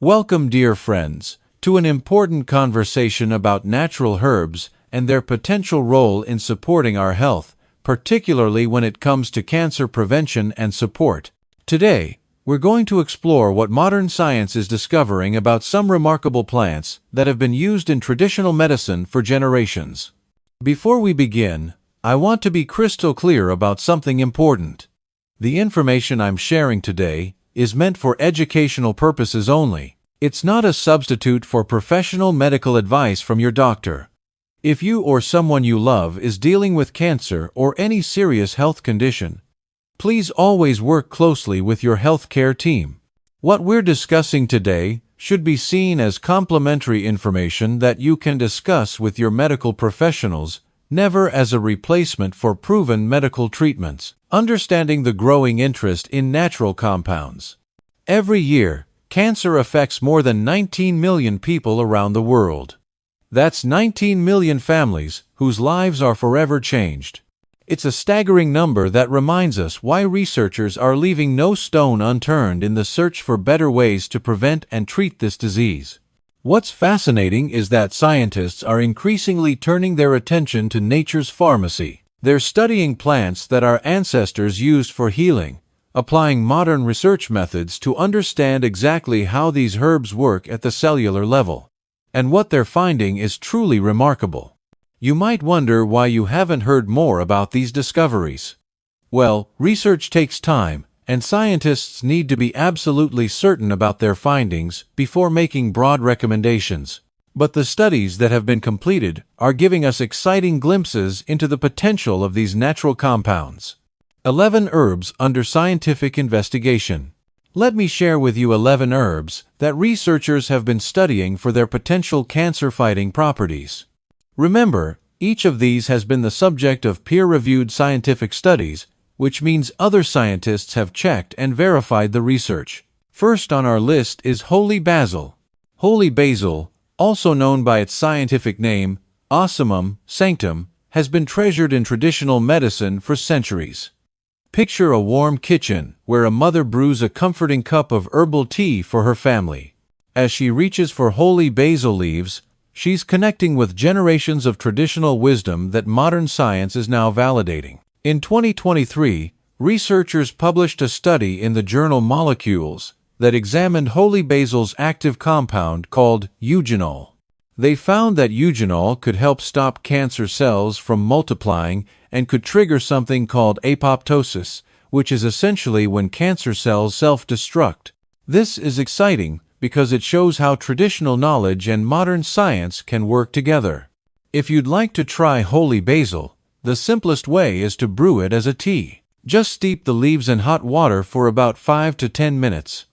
Welcome, dear friends, to an important conversation about natural herbs and their potential role in supporting our health, particularly when it comes to cancer prevention and support. Today, we're going to explore what modern science is discovering about some remarkable plants that have been used in traditional medicine for generations. Before we begin, I want to be crystal clear about something important. The information I'm sharing today is meant for educational purposes only. It's not a substitute for professional medical advice from your doctor. If you or someone you love is dealing with cancer or any serious health condition, please always work closely with your healthcare team. What we're discussing today should be seen as complementary information that you can discuss with your medical professionals, never as a replacement for proven medical treatments. Understanding the growing interest in natural compounds. Every year, cancer affects more than 19 million people around the world. That's 19 million families whose lives are forever changed. It's a staggering number that reminds us why researchers are leaving no stone unturned in the search for better ways to prevent and treat this disease. What's fascinating is that scientists are increasingly turning their attention to nature's pharmacy. They're studying plants that our ancestors used for healing, applying modern research methods to understand exactly how these herbs work at the cellular level. And what they're finding is truly remarkable. You might wonder why you haven't heard more about these discoveries. Well, research takes time, and scientists need to be absolutely certain about their findings before making broad recommendations. But the studies that have been completed are giving us exciting glimpses into the potential of these natural compounds. 11 herbs under scientific investigation. Let me share with you 11 herbs that researchers have been studying for their potential cancer-fighting properties. Remember, each of these has been the subject of peer-reviewed scientific studies, which means other scientists have checked and verified the research. First on our list is holy basil. Holy basil, also known by its scientific name, Ocimum sanctum, has been treasured in traditional medicine for centuries. Picture a warm kitchen where a mother brews a comforting cup of herbal tea for her family. As she reaches for holy basil leaves, she's connecting with generations of traditional wisdom that modern science is now validating. In 2023, researchers published a study in the journal Molecules that examined holy basil's active compound called eugenol. They found that eugenol could help stop cancer cells from multiplying and could trigger something called apoptosis, which is essentially when cancer cells self-destruct. This is exciting because it shows how traditional knowledge and modern science can work together. If you'd like to try holy basil, the simplest way is to brew it as a tea. Just steep the leaves in hot water for about 5 to 10 minutes.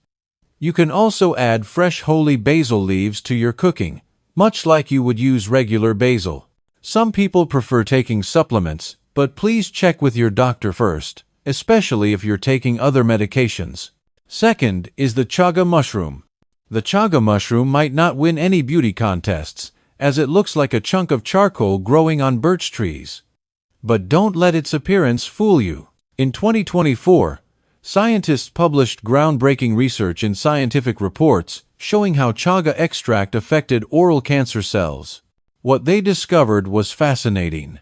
You can also add fresh holy basil leaves to your cooking, much like you would use regular basil. Some people prefer taking supplements, but please check with your doctor first, especially if you're taking other medications. Second is the chaga mushroom. The chaga mushroom might not win any beauty contests, as it looks like a chunk of charcoal growing on birch trees. But don't let its appearance fool you. In 2024, scientists published groundbreaking research in scientific reports showing how chaga extract affected oral cancer cells. What they discovered was fascinating.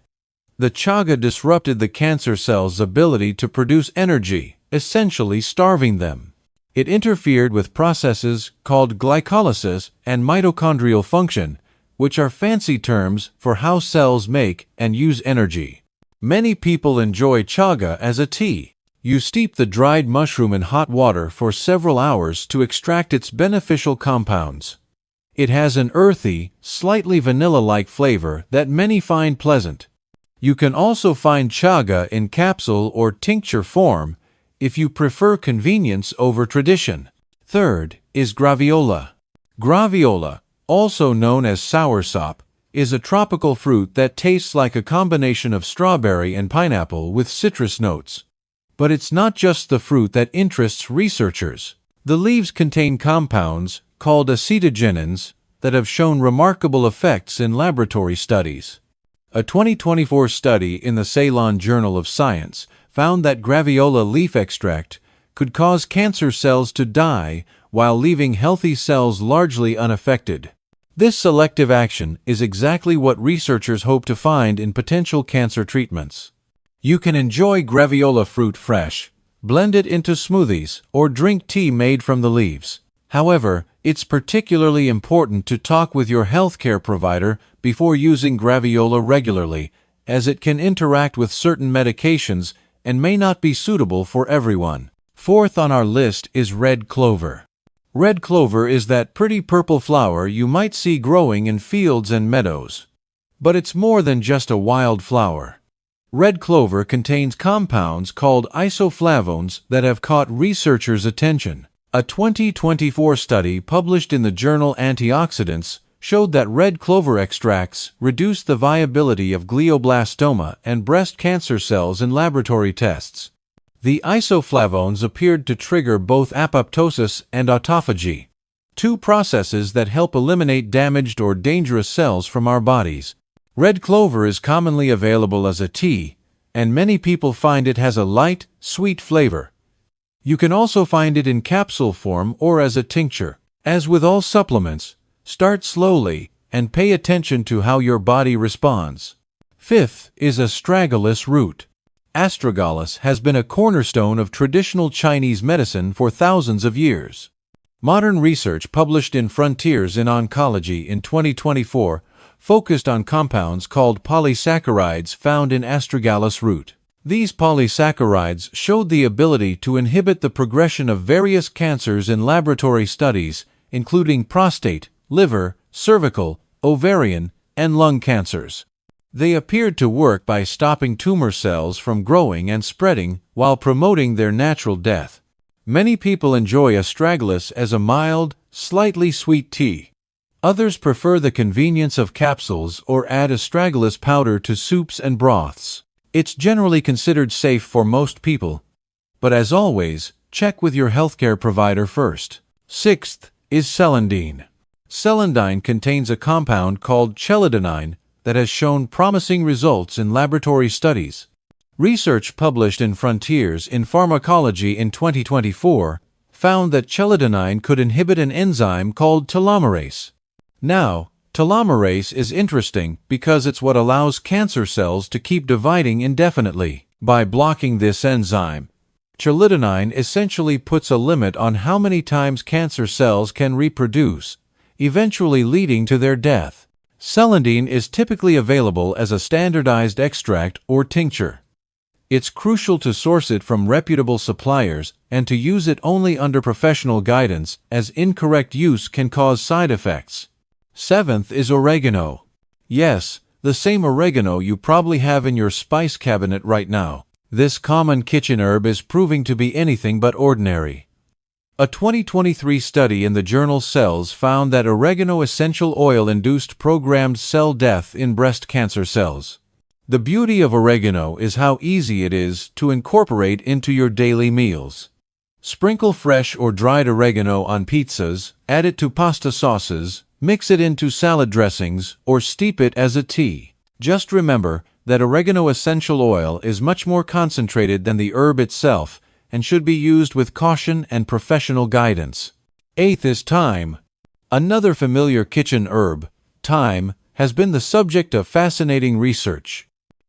The chaga disrupted the cancer cells' ability to produce energy, essentially starving them. It interfered with processes called glycolysis and mitochondrial function, which are fancy terms for how cells make and use energy. Many people enjoy chaga as a tea. You steep the dried mushroom in hot water for several hours to extract its beneficial compounds. It has an earthy, slightly vanilla-like flavor that many find pleasant. You can also find chaga in capsule or tincture form if you prefer convenience over tradition. Third is graviola. Graviola, also known as soursop, is a tropical fruit that tastes like a combination of strawberry and pineapple with citrus notes. But it's not just the fruit that interests researchers. The leaves contain compounds called acetogenins that have shown remarkable effects in laboratory studies. A 2024 study in the Ceylon Journal of Science found that graviola leaf extract could cause cancer cells to die while leaving healthy cells largely unaffected. This selective action is exactly what researchers hope to find in potential cancer treatments. You can enjoy Graviola fruit fresh, blend it into smoothies, or drink tea made from the leaves. However, it's particularly important to talk with your healthcare provider before using Graviola regularly, as it can interact with certain medications and may not be suitable for everyone. Fourth on our list is red clover. Red clover is that pretty purple flower you might see growing in fields and meadows. But it's more than just a wild flower. Red clover contains compounds called isoflavones that have caught researchers' attention. A 2024 study published in the journal Antioxidants showed that red clover extracts reduce the viability of glioblastoma and breast cancer cells in laboratory tests. The isoflavones appeared to trigger both apoptosis and autophagy, two processes that help eliminate damaged or dangerous cells from our bodies. Red clover is commonly available as a tea, and many people find it has a light, sweet flavor. You can also find it in capsule form or as a tincture. As with all supplements, start slowly and pay attention to how your body responds. Fifth is Astragalus root. Astragalus has been a cornerstone of traditional Chinese medicine for thousands of years. Modern research published in Frontiers in Oncology in 2024 focused on compounds called polysaccharides found in Astragalus root. These polysaccharides showed the ability to inhibit the progression of various cancers in laboratory studies, including prostate, liver, cervical, ovarian, and lung cancers. They appeared to work by stopping tumor cells from growing and spreading while promoting their natural death. Many people enjoy Astragalus as a mild, slightly sweet tea. Others prefer the convenience of capsules or add Astragalus powder to soups and broths. It's generally considered safe for most people, but as always, check with your healthcare provider first. Sixth is Celandine. Celandine contains a compound called Celandine that has shown promising results in laboratory studies. Research published in Frontiers in Pharmacology in 2024 found that celandine could inhibit an enzyme called telomerase. Now, telomerase is interesting because it's what allows cancer cells to keep dividing indefinitely. By blocking this enzyme, celandine essentially puts a limit on how many times cancer cells can reproduce, eventually leading to their death. Celandine is typically available as a standardized extract or tincture. It's crucial to source it from reputable suppliers and to use it only under professional guidance, as incorrect use can cause side effects. Seventh is oregano. Yes, the same oregano you probably have in your spice cabinet right now. This common kitchen herb is proving to be anything but ordinary. A 2023 study in the journal Cells found that oregano essential oil induced programmed cell death in breast cancer cells. The beauty of oregano is how easy it is to incorporate into your daily meals. Sprinkle fresh or dried oregano on pizzas, add it to pasta sauces, mix it into salad dressings, or steep it as a tea. Just remember that oregano essential oil is much more concentrated than the herb itself and should be used with caution and professional guidance. Eighth is thyme. Another familiar kitchen herb, thyme, has been the subject of fascinating research.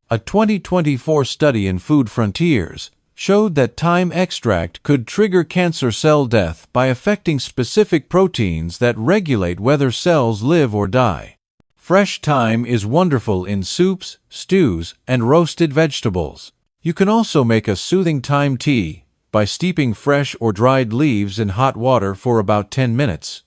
A 2024 study in Food Frontiers showed that thyme extract could trigger cancer cell death by affecting specific proteins that regulate whether cells live or die. Fresh thyme is wonderful in soups, stews, and roasted vegetables. You can also make a soothing thyme tea by steeping fresh or dried leaves in hot water for about 10 minutes.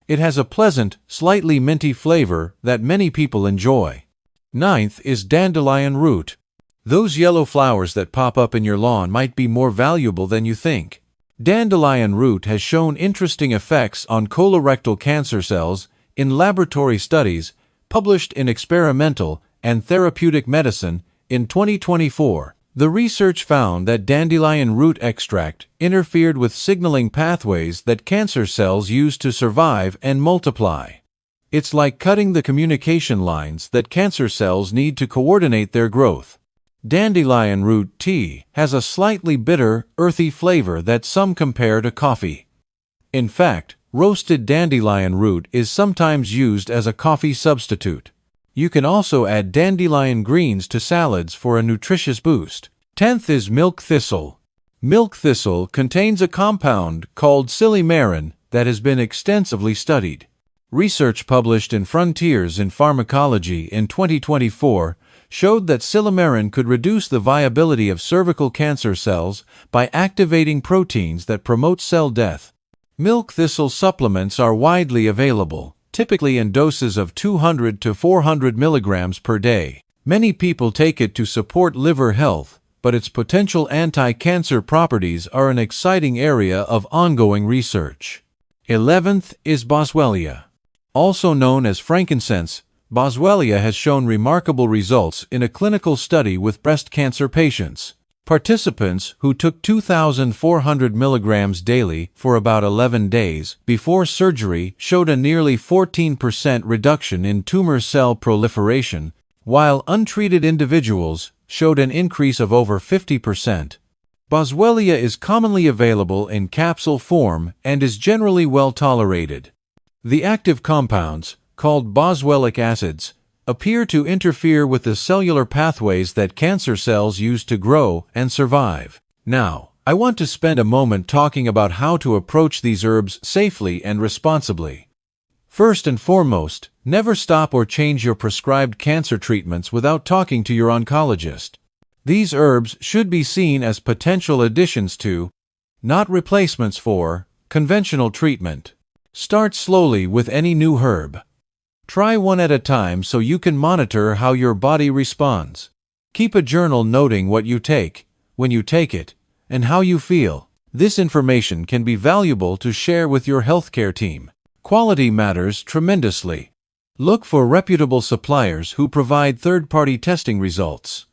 It has a pleasant, slightly minty flavor that many people enjoy. Ninth is dandelion root. Those yellow flowers that pop up in your lawn might be more valuable than you think. Dandelion root has shown interesting effects on colorectal cancer cells in laboratory studies published in Experimental and Therapeutic Medicine in 2024. The research found that dandelion root extract interfered with signaling pathways that cancer cells use to survive and multiply. It's like cutting the communication lines that cancer cells need to coordinate their growth. Dandelion root tea has a slightly bitter, earthy flavor that some compare to coffee. In fact, roasted dandelion root is sometimes used as a coffee substitute. You can also add dandelion greens to salads for a nutritious boost. 10th is milk thistle. Milk thistle contains a compound called silymarin that has been extensively studied. Research published in Frontiers in Pharmacology in 2024 showed that silymarin could reduce the viability of cervical cancer cells by activating proteins that promote cell death. Milk thistle supplements are widely available, typically in doses of 200 to 400 milligrams per day. Many people take it to support liver health, but its potential anti-cancer properties are an exciting area of ongoing research. 11th is Boswellia. Also known as frankincense, Boswellia has shown remarkable results in a clinical study with breast cancer patients. Participants who took 2,400 milligrams daily for about 11 days before surgery showed a nearly 14% reduction in tumor cell proliferation, while untreated individuals showed an increase of over 50%. Boswellia is commonly available in capsule form and is generally well tolerated. The active compounds, called boswellic acids, appear to interfere with the cellular pathways that cancer cells use to grow and survive. Now, I want to spend a moment talking about how to approach these herbs safely and responsibly. First and foremost, never stop or change your prescribed cancer treatments without talking to your oncologist. These herbs should be seen as potential additions to, not replacements for, conventional treatment. Start slowly with any new herb. Try one at a time so you can monitor how your body responds. Keep a journal noting what you take, when you take it, and how you feel. This information can be valuable to share with your healthcare team. Quality matters tremendously. Look for reputable suppliers who provide third-party testing results.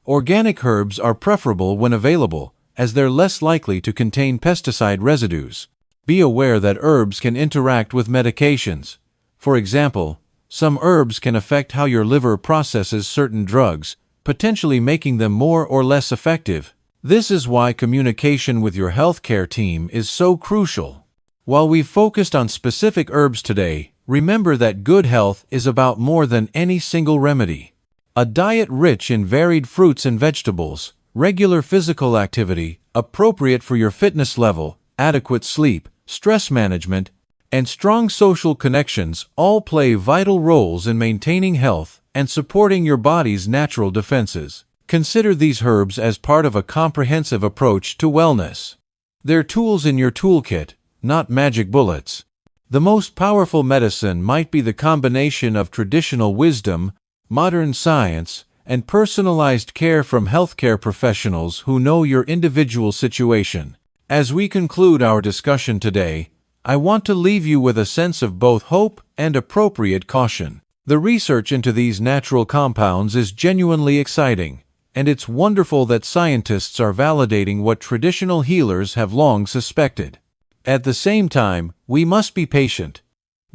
Organic herbs are preferable when available, as they're less likely to contain pesticide residues. Be aware that herbs can interact with medications. For example, some herbs can affect how your liver processes certain drugs, potentially making them more or less effective. This is why communication with your healthcare team is so crucial. While we've focused on specific herbs today, remember that good health is about more than any single remedy. A diet rich in varied fruits and vegetables, regular physical activity, appropriate for your fitness level, adequate sleep, stress management, and strong social connections all play vital roles in maintaining health and supporting your body's natural defenses. Consider these herbs as part of a comprehensive approach to wellness. They're tools in your toolkit, not magic bullets. The most powerful medicine might be the combination of traditional wisdom, modern science, and personalized care from healthcare professionals who know your individual situation. As we conclude our discussion today, I want to leave you with a sense of both hope and appropriate caution. The research into these natural compounds is genuinely exciting, and it's wonderful that scientists are validating what traditional healers have long suspected. At the same time, we must be patient.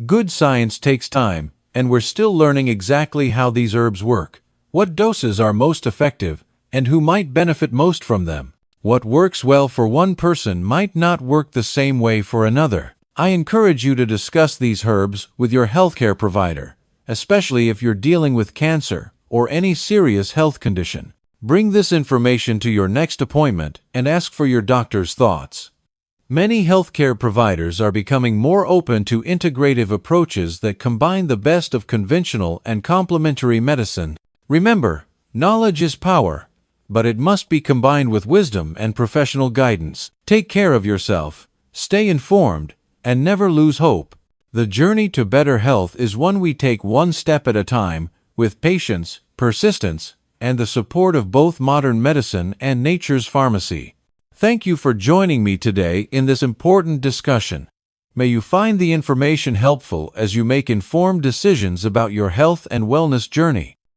Good science takes time, and we're still learning exactly how these herbs work, what doses are most effective, and who might benefit most from them. What works well for one person might not work the same way for another. I encourage you to discuss these herbs with your healthcare provider, especially if you're dealing with cancer or any serious health condition. Bring this information to your next appointment and ask for your doctor's thoughts. Many healthcare providers are becoming more open to integrative approaches that combine the best of conventional and complementary medicine. Remember, knowledge is power, but it must be combined with wisdom and professional guidance. Take care of yourself, stay informed, and never lose hope. The journey to better health is one we take one step at a time, with patience, persistence, and the support of both modern medicine and nature's pharmacy. Thank you for joining me today in this important discussion. May you find the information helpful as you make informed decisions about your health and wellness journey.